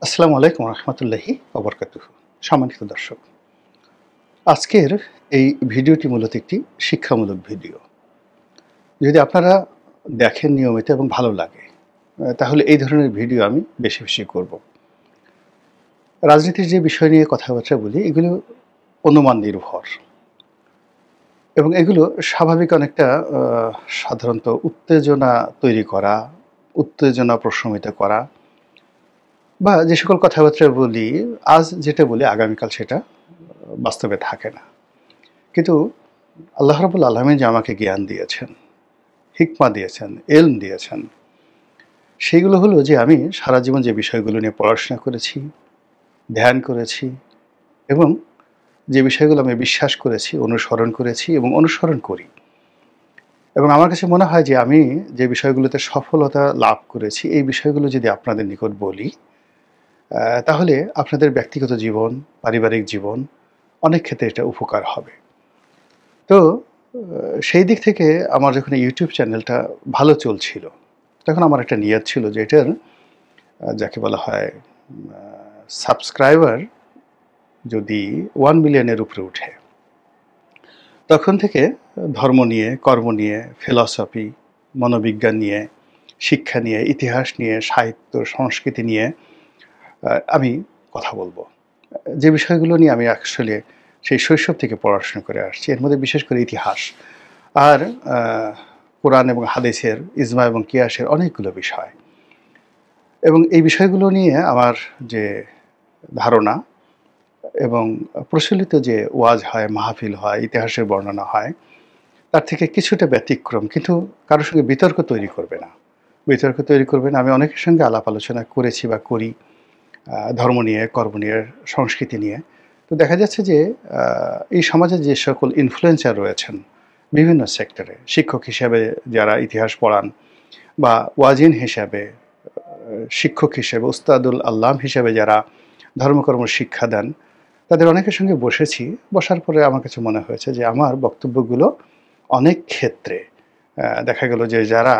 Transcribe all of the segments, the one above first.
আসসালামু আলাইকুম রহমতুল্লাহি ওবরকাতুহু। সম্মানিত দর্শক, আজকের এই ভিডিওটি মূলত একটি শিক্ষামূলক ভিডিও। যদি আপনারা দেখেন নিয়মিত এবং ভালো লাগে, তাহলে এই ধরনের ভিডিও আমি বেশি বেশি করব। রাজনীতির যে বিষয় নিয়ে কথাবার্তা বলি, এগুলো অনুমান নির্ভর এবং এগুলো স্বাভাবিক অনেকটা সাধারণত উত্তেজনা তৈরি করা, উত্তেজনা প্রশমিত করা, বা যে সকল কথাবার্তা বলি, আজ যেটা বলি আগামীকাল সেটা বাস্তবে থাকে না। কিন্তু আল্লাহ রাব্বুল আলামিন যে আমাকে জ্ঞান দিয়েছেন, হিকমা দিয়েছেন, ইলম দিয়েছেন, সেগুলো হলো যে আমি সারা জীবন যে বিষয়গুলো নিয়ে পড়াশোনা করেছি, ধ্যান করেছি এবং যে বিষয়গুলো আমি বিশ্বাস করেছি, অনুসরণ করেছি এবং অনুসরণ করি। এবং আমার কাছে মনে হয় যে আমি যে বিষয়গুলোতে সফলতা লাভ করেছি, এই বিষয়গুলো যদি আপনাদের নিকট বলি, তাহলে আপনাদের ব্যক্তিগত জীবন, পারিবারিক জীবন অনেক ক্ষেত্রে এটা উপকার হবে। তো সেই দিক থেকে আমার যখন ইউটিউব চ্যানেলটা ভালো চলছিল, তখন আমার একটা নিয়ত ছিল যে এটার যাকে বলা হয় সাবস্ক্রাইবার যদি 1 মিলিয়নের উপরে উঠে, তখন থেকে ধর্ম নিয়ে, কর্ম নিয়ে, ফিলসফি, মনোবিজ্ঞান নিয়ে, শিক্ষা নিয়ে, ইতিহাস নিয়ে, সাহিত্য, সংস্কৃতি নিয়ে আমি কথা বলবো। যে বিষয়গুলো নিয়ে আমি আসলে সেই শৈশব থেকে পড়াশোনা করে আসছি, এর মধ্যে বিশেষ করে ইতিহাস আর কোরআন এবং হাদিসের, ইজমা এবং কিয়াসের অনেকগুলো বিষয়। এবং এই বিষয়গুলো নিয়ে আমার যে ধারণা এবং প্রচলিত যে ওয়াজ হয়, মাহফিল হয়, ইতিহাসের বর্ণনা হয়, তার থেকে কিছুটা ব্যতিক্রম, কিন্তু কারোর সঙ্গে বিতর্ক তৈরি করবে না। বিতর্ক তৈরি করবে না। আমি অনেকের সঙ্গে আলাপ আলোচনা করেছি বা করি ধর্ম নিয়ে, কর্ম নিয়ে, সংস্কৃতি নিয়ে। তো দেখা যাচ্ছে যে এই সমাজে যে সকল ইনফ্লুয়েন্সার রয়েছেন বিভিন্ন সেক্টরে, শিক্ষক হিসাবে যারা ইতিহাস পড়ান বা ওয়াজিন হিসাবে, শিক্ষক হিসেবে, উস্তাদুল আল্লাম হিসেবে যারা ধর্মকর্ম শিক্ষা দেন, তাদের অনেকের সঙ্গে বসেছি। বসার পরে আমার কাছে মনে হয়েছে যে আমার বক্তব্যগুলো অনেক ক্ষেত্রে দেখা গেল যে যারা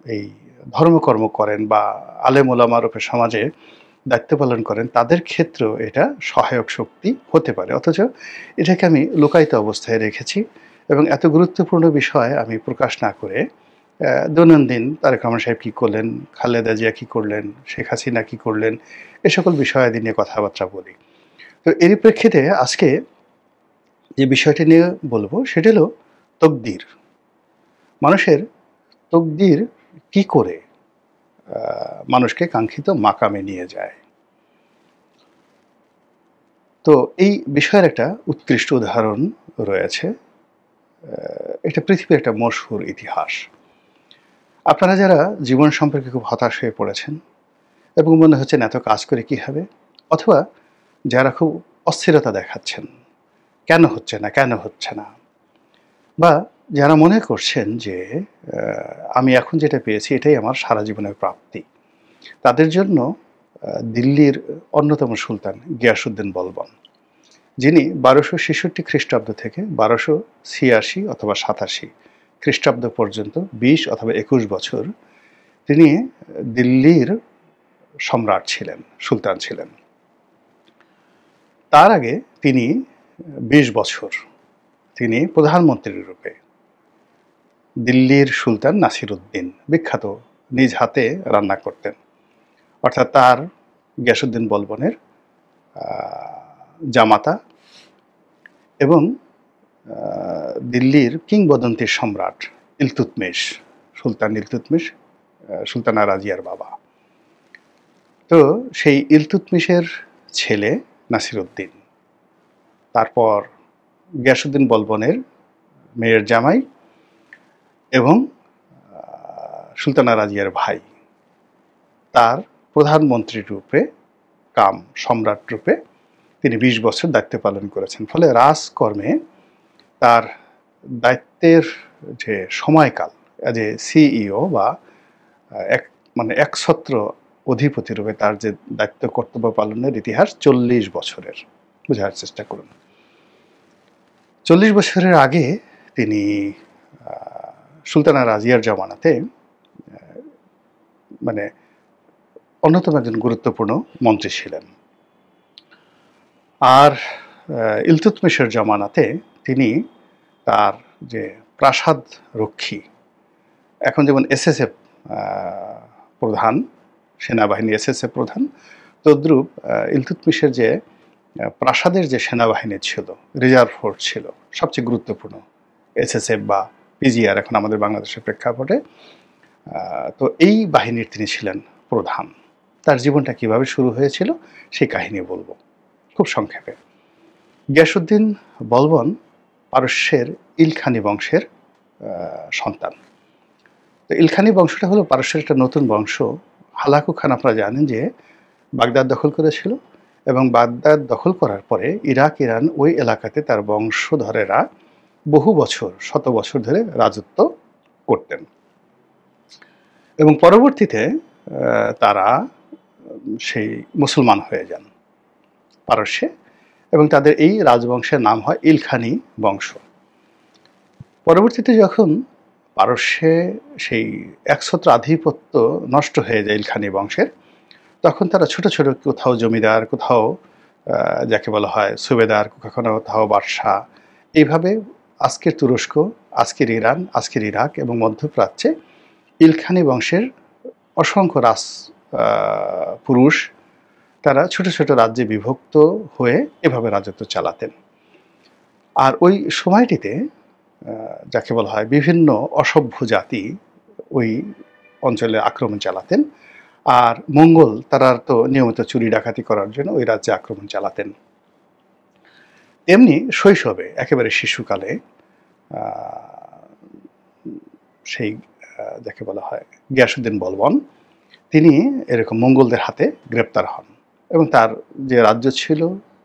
এই ধর্মকর্ম করেন বা আলেম ওলামা রূপে সমাজে দায়িত্ব পালন করেন, তাদের ক্ষেত্রেও এটা সহায়ক শক্তি হতে পারে। অথচ এটাকে আমি লুকায়িত অবস্থায় রেখেছি এবং এত গুরুত্বপূর্ণ বিষয় আমি প্রকাশ না করে দৈনন্দিন তারেক রহমান সাহেব কী করলেন, খালেদা জিয়া কী করলেন, শেখ হাসিনা কী করলেন, এ সকল বিষয়াদি নিয়ে কথাবার্তা বলি। তো এরই প্রেক্ষিতে আজকে যে বিষয়টি নিয়ে বলব সেটা হলো তকদির। মানুষের তকদির কি করে মানুষকে কাঙ্ক্ষিত মাকামে নিয়ে যায়। তো এই বিষয়ের একটা উৎকৃষ্ট উদাহরণ রয়েছে। এটা পৃথিবীর একটা মশহুর ইতিহাস। আপনারা যারা জীবন সম্পর্কে খুব হতাশ হয়ে পড়েছেন এবং মনে হচ্ছে এত কাজ করে কী হবে, অথবা যারা খুব অস্থিরতা দেখাচ্ছেন, কেন হচ্ছে না, কেন হচ্ছে না, বা যারা মনে করছেন যে আমি এখন যেটা পেয়েছি এটাই আমার সারা জীবনের প্রাপ্তি, তাদের জন্য দিল্লির অন্যতম সুলতান গিয়াসউদ্দিন বলবন, যিনি 1266 খ্রিস্টাব্দ থেকে 1286 অথবা 87 খ্রিস্টাব্দ পর্যন্ত 20 অথবা 21 বছর তিনি দিল্লির সম্রাট ছিলেন, সুলতান ছিলেন। তার আগে তিনি 20 বছর তিনি প্রধানমন্ত্রী রূপে দিল্লির সুলতান নাসিরউদ্দিন, বিখ্যাত, নিজ হাতে রান্না করতেন, অর্থাৎ তার গিয়াসউদ্দিন বলবনের জামাতা এবং দিল্লির কিংবদন্তির সম্রাট ইলতুৎমিশ, সুলতান ইলতুৎমিশ, সুলতানা রাজিয়ার বাবা। তো সেই ইলতুৎমিশের ছেলে নাসিরউদ্দিন, তারপর গিয়াসউদ্দিন বলবনের মেয়ের জামাই এবং সুলতানা রাজিয়ার ভাই, তার প্রধানমন্ত্রী রূপে কাম সম্রাট রূপে তিনি 20 বছর দায়িত্ব পালন করেছেন। ফলে রাজকর্মে তার দায়িত্বের যে সময়কাল, যে সিইও বা এক মানে একছত্র অধিপতি রূপে তার যে দায়িত্ব কর্তব্য পালনের ইতিহাস 40 বছরের। বোঝার চেষ্টা করুন। 40 বছরের আগে তিনি সুলতানা রাজিয়ার জামানাতে মানে অন্যতম একজন গুরুত্বপূর্ণ মন্ত্রী ছিলেন। আর ইলতুৎমিশের জমানাতে তিনি তার যে প্রাসাদ রক্ষী, এখন যেমন এসএসএফ প্রধান, সেনাবাহিনী এসএসএফ প্রধান, তদ্রূপ ইলতুৎমিশের যে প্রাসাদের যে সেনাবাহিনী ছিল, রিজার্ভ ফোর্স ছিল, সবচেয়ে গুরুত্বপূর্ণ এসএসএফ বা পিজিআর এখন আমাদের বাংলাদেশের প্রেক্ষাপটে। তো এই বাহিনীর তিনি ছিলেন প্রধান। তার জীবনটা কিভাবে শুরু হয়েছিল সেই কাহিনী বলবো খুব সংক্ষেপে। গিয়াসউদ্দিন বলবন পারস্যের ইলখানি বংশের সন্তান। তো ইলখানি বংশটা হলো পারস্যের একটা নতুন বংশ। হালাকু খান আপনারা জানেন যে বাগদাদ দখল করেছিল, এবং বাগদাদ দখল করার পরে ইরাক, ইরান ওই এলাকাতে তার বংশধরেরা বহু বছর, শত বছর ধরে রাজত্ব করতেন। এবং পরবর্তীতে তারা সেই মুসলমান হয়ে যান পারস্যে, এবং তাদের এই রাজবংশের নাম হয় ইলখানি বংশ। পরবর্তীতে যখন পারস্যে সেই একছত্র আধিপত্য নষ্ট হয়ে যায় ইলখানি বংশের, তখন তারা ছোট ছোট কোথাও জমিদার, কোথাও যাকে বলা হয় সুবেদার, কখনো কোথাও বাদশাহ, এইভাবে আজকের তুরস্ক, আজকের ইরান, আজকের ইরাক এবং মধ্যপ্রাচ্যে ইলখানি বংশের অসংখ্য পুরুষ তারা ছোট ছোট রাজ্যে বিভক্ত হয়ে এভাবে রাজত্ব চালাতেন। আর ওই সময়টিতে যাকে বলা হয় বিভিন্ন অসভ্য জাতি ওই অঞ্চলে আক্রমণ চালাতেন, আর মঙ্গল তারা তো নিয়মিত চুরি ডাকাতি করার জন্য ওই রাজ্যে আক্রমণ চালাতেন। এমনি শৈশবে, একেবারে শিশুকালে সেই যাকে বলা হয় গিয়াসউদ্দিন বলবন, তিনি এরকম মঙ্গলদের হাতে গ্রেপ্তার হন, এবং তার যে রাজ্য ছিল,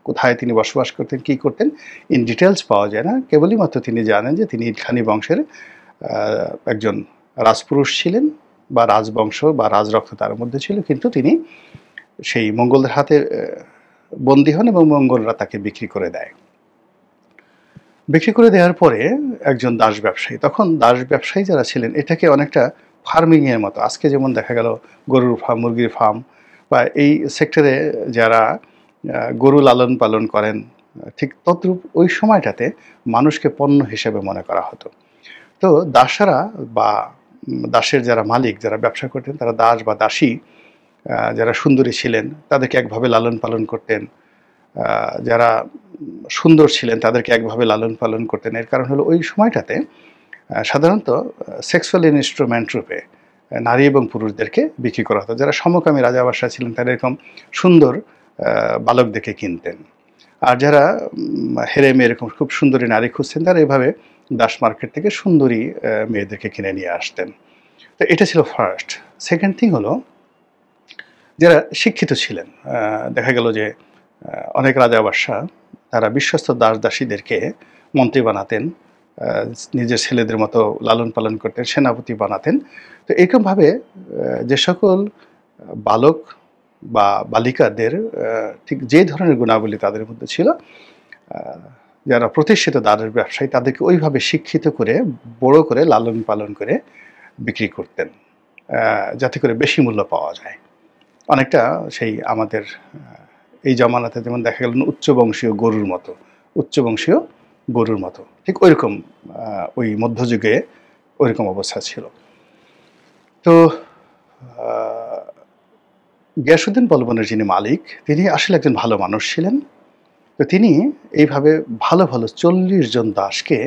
কোথায় তিনি বসবাস করতেন, কী করতেন, ইন ডিটেলস পাওয়া যায় না। কেবলই মাত্র তিনি জানেন যে তিনি ইলখানি বংশের একজন রাজপুরুষ ছিলেন, বা রাজবংশ বা রাজরক্ত তার মধ্যে ছিল, কিন্তু তিনি সেই মঙ্গলদের হাতে বন্দী হন এবং মঙ্গলরা তাকে বিক্রি করে দেয়। বিক্রি করে দেওয়ার পরে একজন দাস ব্যবসায়ী, তখন দাস ব্যবসায়ী যারা ছিলেন এটাকে অনেকটা ফার্মিংয়ের মতো, আজকে যেমন দেখা গেল গরুর ফার্ম, মুরগির ফার্ম, বা এই সেক্টরে যারা গরু লালন পালন করেন, ঠিক তদ্রূপ ওই সময়টাতে মানুষকে পণ্য হিসেবে মনে করা হতো। তো দাসেরা বা দাসের যারা মালিক, যারা ব্যবসা করতেন, তারা দাস বা দাসী যারা সুন্দরী ছিলেন তাদেরকে একভাবে লালন পালন করতেন, যারা সুন্দর ছিলেন তাদেরকে একভাবে লালন পালন করতেন। এর কারণ হলো ওই সময়টাতে সাধারণত সেক্সুয়াল ইনস্ট্রুমেন্ট রূপে নারী এবং পুরুষদেরকে বিক্রি করা হতো। যারা সমকামী রাজাবাদশাহ ছিলেন তারা এরকম সুন্দর বালকদেরকে কিনতেন, আর যারা হেরেমে এরকম খুব সুন্দরী নারী খুঁজছেন তারা এভাবে দাস মার্কেট থেকে সুন্দরী মেয়েদেরকে কিনে নিয়ে আসতেন। তো এটা ছিল ফার্স্ট। সেকেন্ড থিং হলো যারা শিক্ষিত ছিলেন, দেখা গেল যে অনেক রাজাবাদশাহ তারা বিশ্বস্ত দাস দাসীদেরকে মন্ত্রী বানাতেন, নিজের ছেলেদের মতো লালন পালন করতেন, সেনাপতি বানাতেন। তো এরকমভাবে যে সকল বালক বা বালিকাদের ঠিক যে ধরনের গুণাবলী তাদের মধ্যে ছিল, যারা প্রতিষ্ঠিত দাসের ব্যবসায়ী তাদেরকে ওইভাবে শিক্ষিত করে বড় করে লালন পালন করে বিক্রি করতেন, যাতে করে বেশি মূল্য পাওয়া যায়। অনেকটা সেই আমাদের এই জমানাতে যেমন দেখা গেল উচ্চবংশীয় গরুর মতো, উচ্চবংশীয় গরুর মতো, ঠিক ওইরকম ওই মধ্যযুগে ওইরকম অবস্থা ছিল। তো গিয়াসউদ্দিন বলবনের যিনি মালিক, তিনি আসলে একজন ভালো মানুষ ছিলেন। তো তিনি এইভাবে ভালো ভালো 40 জন দাসকে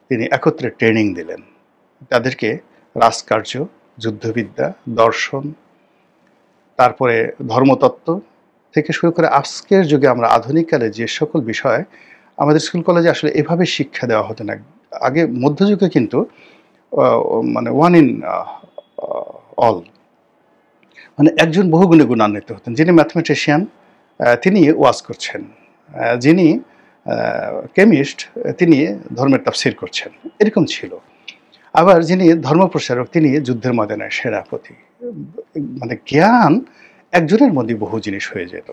তিনি একত্রে ট্রেনিং দিলেন। তাদেরকে রাজকার্য, যুদ্ধবিদ্যা, দর্শন, তারপরে ধর্মতত্ত্ব থেকে শুরু করে আজকের যুগে আমরা আধুনিককালে যে সকল বিষয় আমাদের স্কুল কলেজে আসলে এভাবে শিক্ষা দেওয়া হতো না। আগে মধ্যযুগে কিন্তু মানে ওয়ান ইন অল, মানে একজন বহুগুণে গুণান্বিত হতেন। যিনি ম্যাথমেটিশিয়ান তিনি ওয়াজ করছেন, যিনি কেমিস্ট তিনি ধর্মের তাফসীর করছেন, এরকম ছিল। আবার যিনি ধর্মপ্রচারক তিনি যুদ্ধের ময়দানের সেনাপতি। মানে জ্ঞান একজনের মধ্যে বহু জিনিস হয়ে যেত।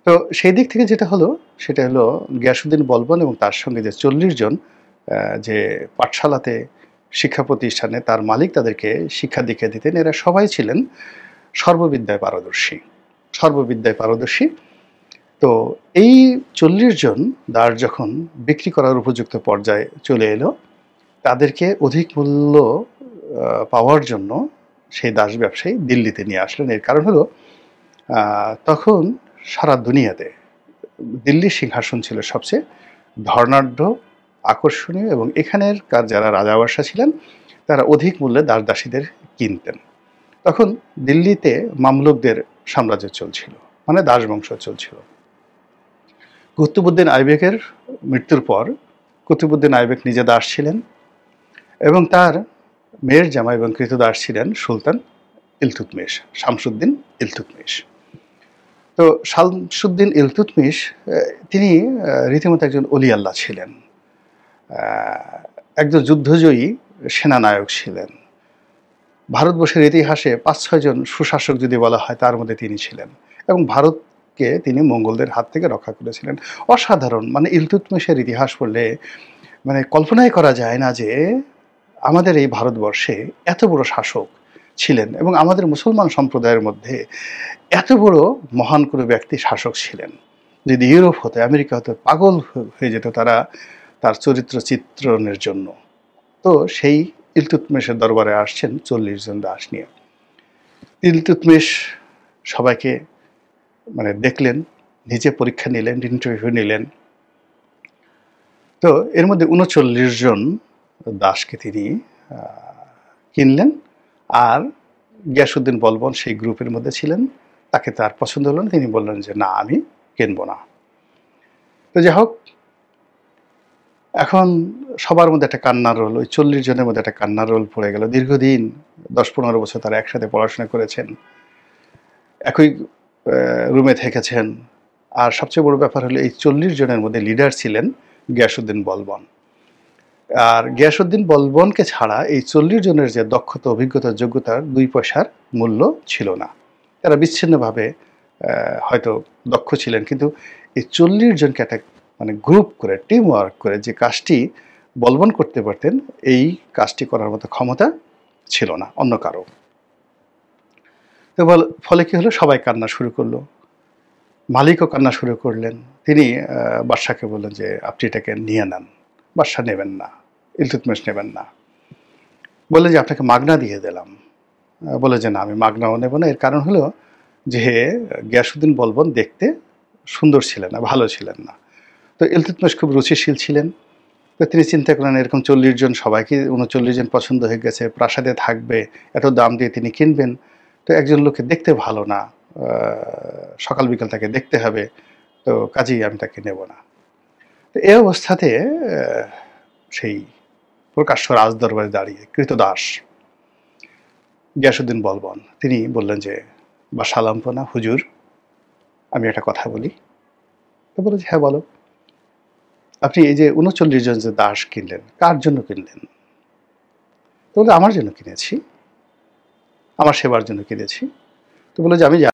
তো সেই দিক থেকে যেটা হলো সেটা হলো গিয়াসউদ্দিন বলবন এবং তার সঙ্গে যে 40 জন যে পাঠশালাতে, শিক্ষা প্রতিষ্ঠানে তার মালিক তাদেরকে শিক্ষা দীক্ষা দিতেন, এরা সবাই ছিলেন সর্ববিদ্যায় পারদর্শী, সর্ববিদ্যায় পারদর্শী। তো এই 40 জন দাস যখন বিক্রি করার উপযুক্ত পর্যায়ে চলে এলো, তাদেরকে অধিক মূল্য পাওয়ার জন্য সেই দাস ব্যবসায়ী দিল্লিতে নিয়ে আসলেন। এর কারণ হলো তখন সারা দুনিয়াতে দিল্লির সিংহাসন ছিল সবচেয়ে ধর্নাঢ্য, আকর্ষণীয়, এবং এখানেরকার যারা রাজাবাসা ছিলেন তারা অধিক মূল্যে দাস দাসীদের কিনতেন। তখন দিল্লিতে মামলুকদের সাম্রাজ্য চলছিল, মানে দাস বংশ চলছিল। কুতুবউদ্দিন আইবেকের মৃত্যুর পর কুতুবউদ্দিন আইবেক নিজে দাস ছিলেন এবং তার মেয়ের জামাই এবং কৃতদাস ছিলেন সুলতান ইলতুৎমিশ, শামসুদ্দিন ইলতুৎমিশ। তো শামসুদ্দিন ইলতুৎমিশ তিনি রীতিমতো একজন অলি আল্লাহ ছিলেন, একজন যুদ্ধজয়ী সেনানায়ক ছিলেন। ভারতবর্ষের ইতিহাসে 5-6 জন সুশাসক যদি বলা হয় তার মধ্যে তিনি ছিলেন, এবং ভারতকে তিনি মঙ্গলদের হাত থেকে রক্ষা করেছিলেন। অসাধারণ, মানে ইলতুৎমিশের ইতিহাস পড়লে মানে কল্পনাই করা যায় না যে আমাদের এই ভারতবর্ষে এত বড় শাসক ছিলেন এবং আমাদের মুসলমান সম্প্রদায়ের মধ্যে এত বড় মহান কোনো ব্যক্তি শাসক ছিলেন। যদি ইউরোপ হতো, আমেরিকা হতো, পাগল হয়ে যেত তারা তার চরিত্র চিত্রণের জন্য। তো সেই ইলতুৎমিশের দরবারে আসছেন 40 জন দাস নিয়ে। ইলতুৎমিশ সবাইকে মানে দেখলেন, নিজে পরীক্ষা নিলেন, ইন্টারভিউ নিলেন। তো এর মধ্যে 39 জন দাসকে তিনি কিনলেন, আর গিয়াসউদ্দিন বলবন সেই গ্রুপের মধ্যে ছিলেন। তাকে তার পছন্দ হলো না, তিনি বললেন যে না, আমি কিনবো না। তো যাই হোক, এখন সবার মধ্যে একটা কান্নার রোল, ওই 40 জনের মধ্যে একটা কান্নার রোল পড়ে গেল। দীর্ঘদিন 10-15 বছর তারা একসাথে পড়াশোনা করেছেন, একই রুমে থেকেছেন। আর সবচেয়ে বড় ব্যাপার হলো এই 40 জনের মধ্যে লিডার ছিলেন গিয়াসউদ্দিন বলবন। আর গিয়াসউদ্দিন বলবনকে ছাড়া এই 40 জনের যে দক্ষতা, অভিজ্ঞতা, যোগ্যতার 2 পয়সার মূল্য ছিল না। তারা বিচ্ছিন্নভাবে হয়তো দক্ষ ছিলেন, কিন্তু এই 40 জনকে একটা মানে গ্রুপ করে, টিম ওয়ার্ক করে যে কাজটি বলবন করতে পারতেন, এই কাজটি করার মতো ক্ষমতা ছিল না অন্য কারো। তো ফলে কি হলো, সবাই কান্না শুরু করলো। মালিকও কান্না শুরু করলেন। তিনি বাদশাকে বললেন যে আপনি এটাকে নিয়ে নেন। বাদশা নেবেন না, ইলতুৎমিশ নেবেন না, বলে যে আপনাকে মাগনা দিয়ে দিলাম। বলে যে না, আমি মাগনাও নেব না। এর কারণ হলো যে গিয়াসউদ্দিন বলবন দেখতে সুন্দর ছিলেন না, ভালো ছিলেন না। তো ইলতুৎমিশ খুব রুচিশীল ছিলেন। তো তিনি চিন্তা করলেন এরকম 40 জন, সবাইকে 39 জন পছন্দ হয়ে গেছে, প্রাসাদে থাকবে, এত দাম দিয়ে তিনি কিনবেন। তো একজন লোককে দেখতে ভালো না, সকাল বিকাল তাকে দেখতে হবে, তো কাজেই আমি তাকে নেব না। তো এই অবস্থাতে সেই প্রকাশ্য রাজদরবারে দাঁড়িয়ে কৃতদাস গিয়াসউদ্দিন বলবন তিনি বললেন যে বাদশা আলম্পনা, হুজুর আমি একটা কথা বলি। তো বলে যে হ্যাঁ বলো। আপনি এই যে 39 জন যে দাস কিনলেন, কার জন্য কিনলেন? তো বলে আমার জন্য কিনেছি, আমার সেবার জন্য কিনেছি। তো বলে যে আমি